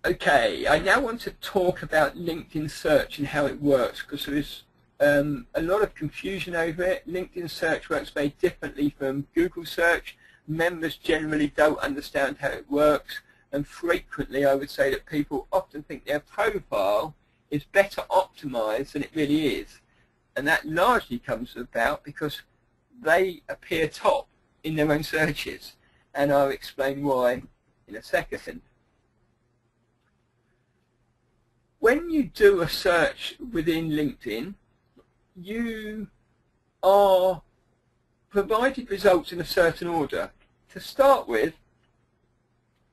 Okay, I now want to talk about LinkedIn search and how it works, because there is a lot of confusion over it. LinkedIn search works very differently from Google search. Members generally don't understand how it works, and frequently I would say that people often think their profile is better optimized than it really is. And that largely comes about because they appear top in their own searches, and I'll explain why in a second. When you do a search within LinkedIn, you are provided results in a certain order. To start with,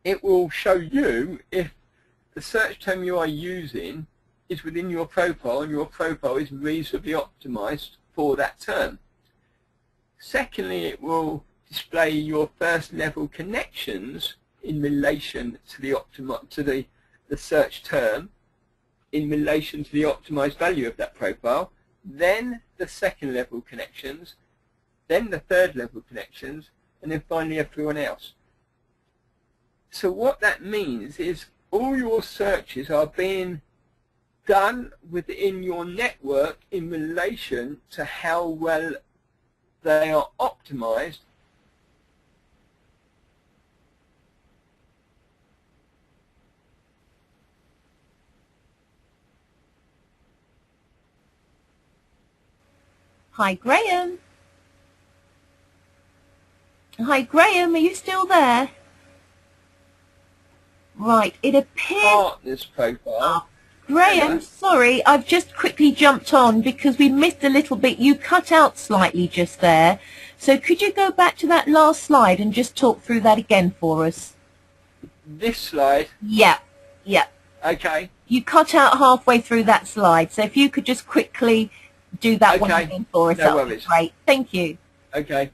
it will show you if the search term you are using is within your profile and your profile is reasonably optimized for that term. Secondly, it will display your first level connections in relation to the search term, in relation to the optimized value of that profile, then the second level connections, then the third level connections, and then finally everyone else. So what that means is all your searches are being done within your network in relation to how well they are optimized . Hi, Graham. Hi, Graham, are you still there? Right, it appears... Partner's profile. Graham, sorry, I've just quickly jumped on because we missed a little bit. You cut out slightly just there. So could you go back to that last slide and just talk through that again for us? This slide? Yeah, yeah. Okay. You cut out halfway through that slide, so if you could just quickly do that one again for us, that would be great. Thank you. Okay.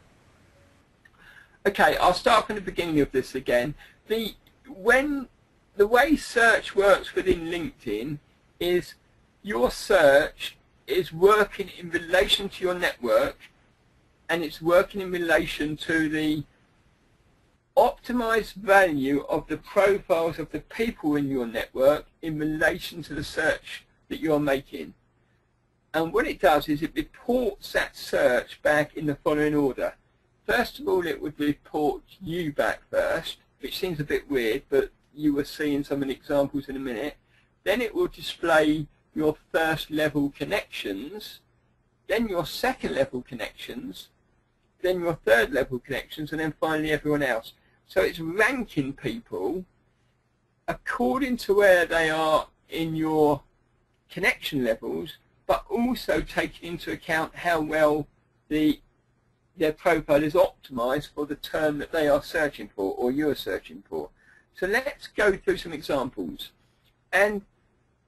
Okay, I'll start from the beginning of this again. The way search works within LinkedIn is your search is working in relation to your network, and it's working in relation to the optimized value of the profiles of the people in your network in relation to the search that you're making. And what it does is it reports that search back in the following order. First of all, it would report you back first, which seems a bit weird, but you will see in some of the examples in a minute. Then it will display your first level connections, then your second level connections, then your third level connections, and then finally everyone else. So it's ranking people according to where they are in your connection levels, but also taking into account how well their profile is optimized for the term that they are searching for or you're searching for. So let's go through some examples. And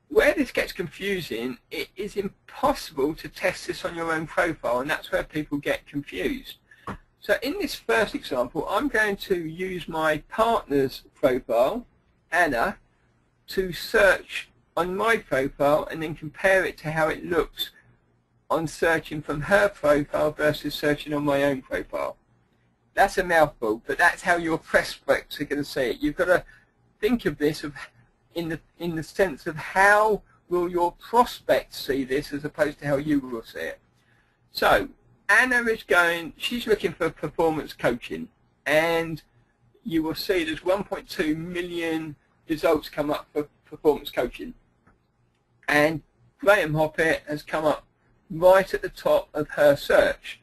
where this gets confusing, it is impossible to test this on your own profile, and that's where people get confused. So in this first example, I'm going to use my partner's profile, Anna, to search on my profile and then compare it to how it looks on searching from her profile versus searching on my own profile. That's a mouthful, but that's how your prospects are going to see it. You've got to think of this in the sense of how will your prospects see this as opposed to how you will see it. So Anna is she's looking for performance coaching, and you will see there's 1.2 million results come up for performance coaching. And Graham Hoppet has come up right at the top of her search.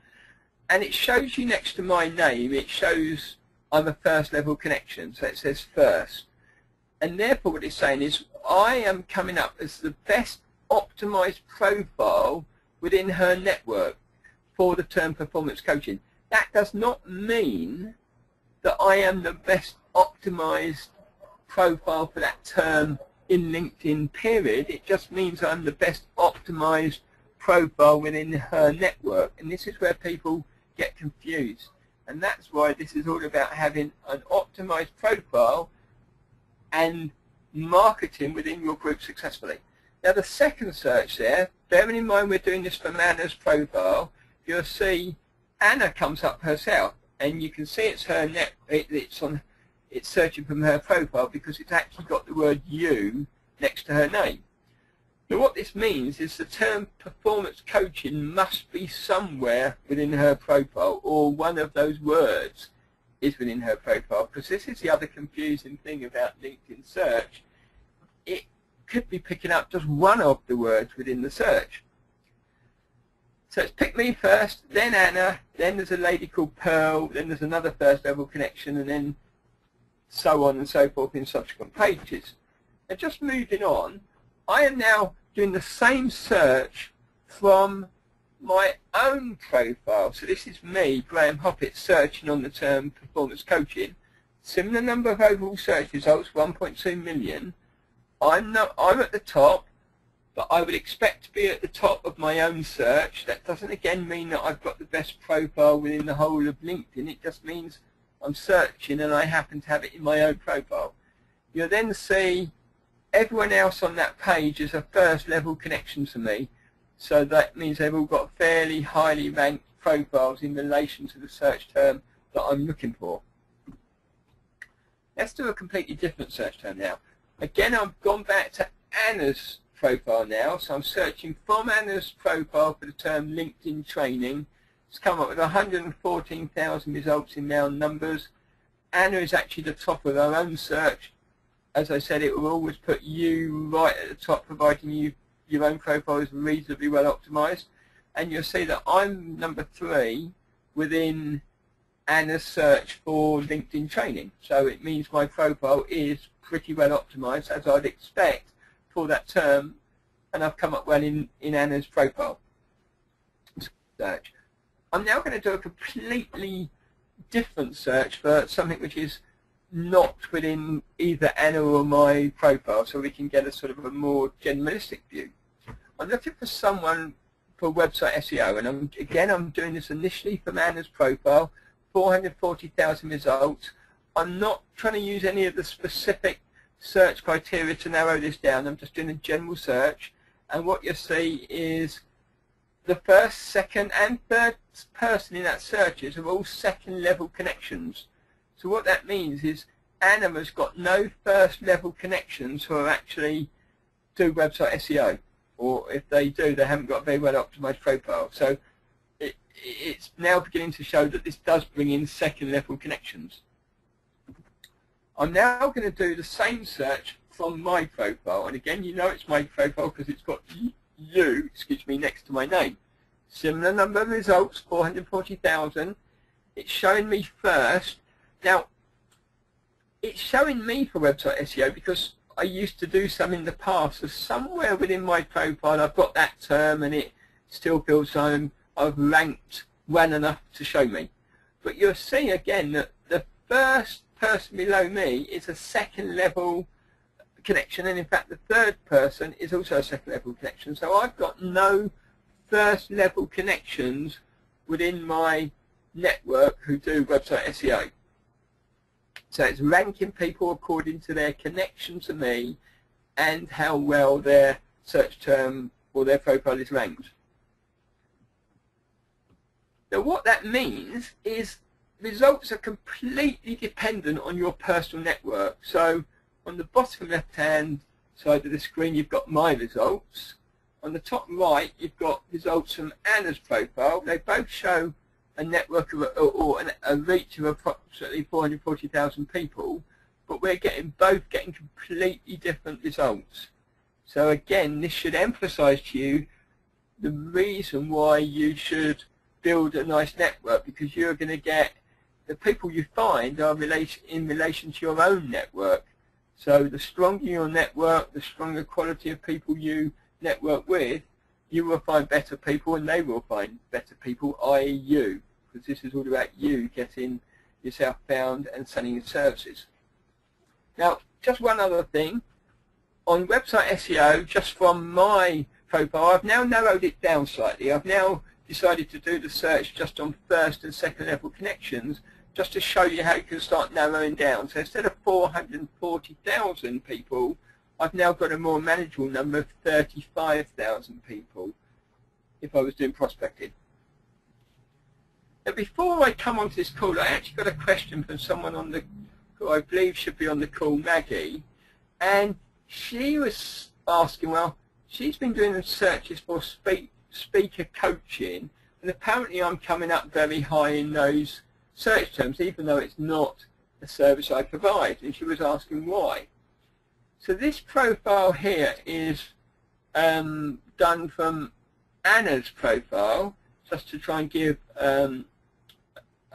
And it shows you next to my name, it shows I'm a first level connection, so it says first. And therefore what it's saying is I am coming up as the best optimized profile within her network for the term performance coaching. That does not mean that I am the best optimized profile for that term in LinkedIn, period. It just means I'm the best optimized profile within her network. And this is where people get confused. And that's why this is all about having an optimized profile and marketing within your group successfully. Now the second search there, bearing in mind we're doing this from Anna's profile, you'll see Anna comes up herself, and you can see it's her it's on it's searching from her profile because it's actually got the word you next to her name. Now what this means is the term performance coaching must be somewhere within her profile, or one of those words is within her profile, because this is the other confusing thing about LinkedIn search. It could be picking up just one of the words within the search. So it's pick me first, then Anna, then there's a lady called Pearl, then there's another first level connection, and then so on and so forth in subsequent pages. And just moving on, I am now doing the same search from my own profile. So this is me, Graham Hoppett, searching on the term performance coaching. Similar number of overall search results, 1.2 million. I'm at the top, but I would expect to be at the top of my own search. That doesn't again mean that I've got the best profile within the whole of LinkedIn. It just means I'm searching and I happen to have it in my own profile. You'll then see everyone else on that page is a first level connection to me. So that means they've all got fairly highly ranked profiles in relation to the search term that I'm looking for. Let's do a completely different search term now. Again, I've gone back to Anna's profile now, so I'm searching from Anna's profile for the term LinkedIn training. It's come up with 114,000 results in round numbers. Anna is actually the top of her own search. As I said, it will always put you right at the top, providing your own profile is reasonably well optimized. And you'll see that I'm number 3 within Anna's search for LinkedIn training. So it means my profile is pretty well optimized, as I'd expect for that term, and I've come up well in Anna's profile search. I'm now going to do a completely different search for something which is not within either Anna or my profile, so we can get a sort of a more generalistic view. I'm looking for someone for website SEO, and I'm doing this initially from Anna's profile, 440,000 results. I'm not trying to use any of the specific search criteria to narrow this down. I'm just doing a general search, and what you'll see is the first, second and third person in that searches are all second level connections. So what that means is Anna has got no first level connections who are actually do website SEO, or if they do, they haven't got a very well optimized profile. So it's now beginning to show that this does bring in second level connections. I'm now going to do the same search from my profile, and again, you know it's my profile because it's got you, next to my name. Similar number of results, 440,000. It's showing me first. Now, it's showing me for website SEO because I used to do some in the past. So somewhere within my profile, I've got that term, and it still feels I've ranked well enough to show me. But you'll see again that the first person below me is a second level connection, and in fact the third person is also a second level connection. So I've got no first level connections within my network who do website SEO. So it's ranking people according to their connection to me and how well their search term or their profile is ranked. Now what that means is results are completely dependent on your personal network. So on the bottom left-hand side of the screen, you've got my results. On the top right, you've got results from Anna's profile. They both show a network of, or a reach of approximately 440,000 people, but we're both getting completely different results. So again, this should emphasize to you the reason why you should build a nice network, because you're going to get the people you find are in relation to your own network. So the stronger your network, the stronger quality of people you network with, you will find better people and they will find better people, i.e. you, because this is all about you getting yourself found and selling your services. Now, just one other thing. On website SEO, just from my profile, I've now narrowed it down slightly. I've now decided to do the search just on first and second level connections, just to show you how you can start narrowing down. So instead of 440,000 people, I've now got a more manageable number of 35,000 people if I was doing prospecting. Now before I come onto this call, I actually got a question from someone on the call. who I believe should be on the call, Maggie, and she was asking, well, she's been doing the searches for speaker coaching, and apparently I'm coming up very high in those search terms, even though it's not a service I provide. And she was asking why. So this profile here is done from Anna's profile, just to try and give a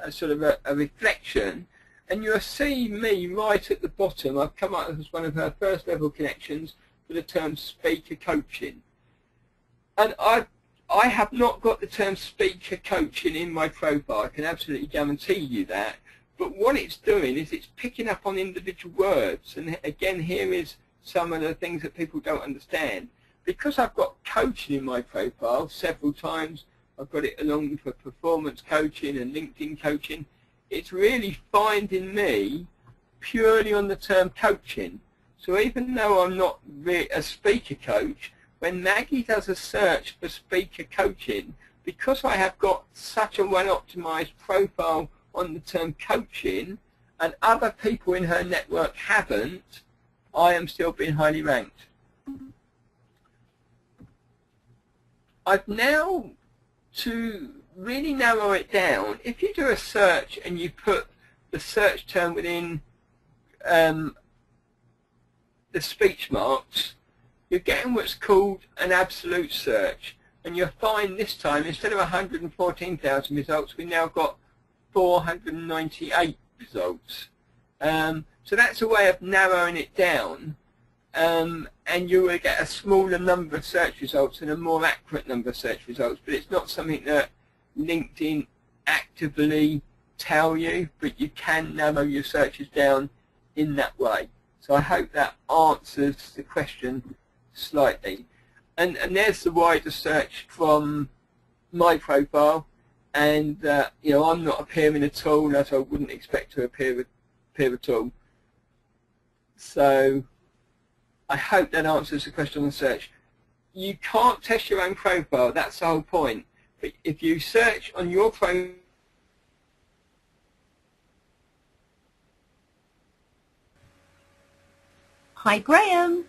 sort of a reflection. And you'll see me right at the bottom. I've come up as one of her first level connections for the term speaker coaching. And I have not got the term speaker coaching in my profile, I can absolutely guarantee you that. But what it's doing is it's picking up on individual words. And again, here is some of the things that people don't understand. Because I've got coaching in my profile several times, I've got it along for performance coaching and LinkedIn coaching, it's really finding me purely on the term coaching. So even though I'm not a speaker coach, when Maggie does a search for speaker coaching, because I have got such a well-optimized profile on the term coaching, and other people in her network haven't, I am still being highly ranked. I've now, to really narrow it down, if you do a search and you put the search term within the speech marks, you're getting what's called an absolute search. And you'll find this time, instead of 114,000 results, we've now got 498 results. So that's a way of narrowing it down. And you will get a smaller number of search results and a more accurate number of search results. But it's not something that LinkedIn actively tell you, but you can narrow your searches down in that way. So I hope that answers the question slightly. And there's the wider search from my profile, and you know, I'm not appearing at all, as I wouldn't expect to appear at all. So I hope that answers the question on the search. You can't test your own profile, that's the whole point. But if you search on your profile, Hi, Graham.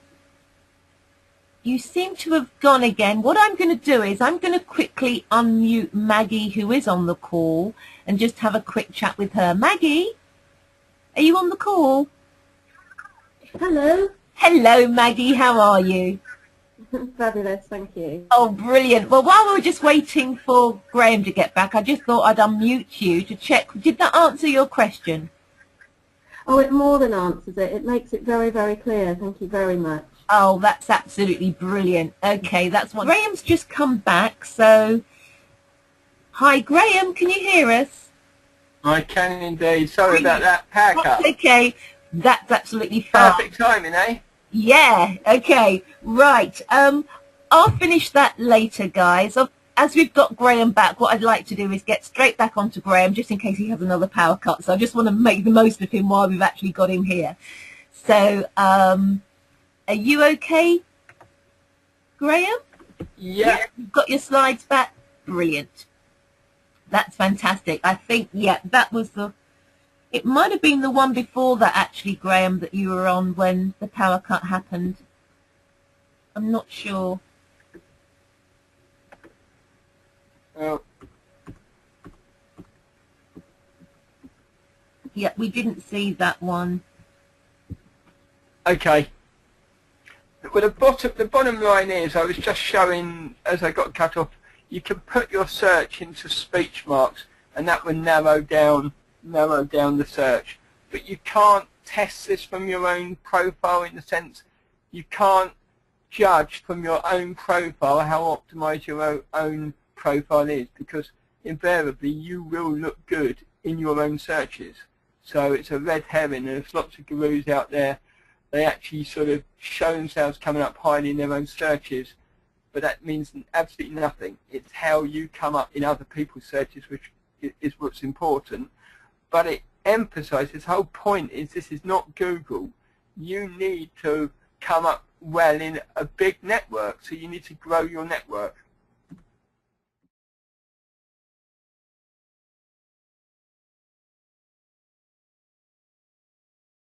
You seem to have gone again. What I'm going to do is I'm going to quickly unmute Maggie, who is on the call, and just have a quick chat with her. Maggie, are you on the call? Hello. Hello, Maggie. How are you? Fabulous, thank you. Oh, brilliant. Well, while we were just waiting for Graham to get back, I just thought I'd unmute you to check. Did that answer your question? Oh, it more than answers it. It makes it very, very clear. Thank you very much. Oh, that's absolutely brilliant. Okay, that's one. Graham's just come back, so... Hi, Graham, can you hear us? I can indeed. Sorry about that power cut. That's okay. That's absolutely fine. Perfect timing, eh? Yeah, okay, right. I'll finish that later, guys. As we've got Graham back, what I'd like to do is get straight back onto Graham, just in case he has another power cut. So I just want to make the most of him while we've actually got him here. So, are you okay, Graham? Yeah. You've got your slides back? Brilliant. That's fantastic. I think, yeah, that was it might have been the one before that, actually, Graham, that you were on when the power cut happened. I'm not sure. Oh. Yeah, we didn't see that one. Okay. Well, the bottom line is, I was just showing, as I got cut off, you can put your search into speech marks, and that will narrow down the search. But you can't test this from your own profile, in the sense you can't judge from your own profile how optimized your own profile is, because invariably you will look good in your own searches. So it's a red herring, and there's lots of gurus out there. They actually sort of show themselves coming up highly in their own searches, but that means absolutely nothing. It's how you come up in other people's searches which is what's important. But it emphasizes, the whole point is, this is not Google. You need to come up well in a big network, so you need to grow your network.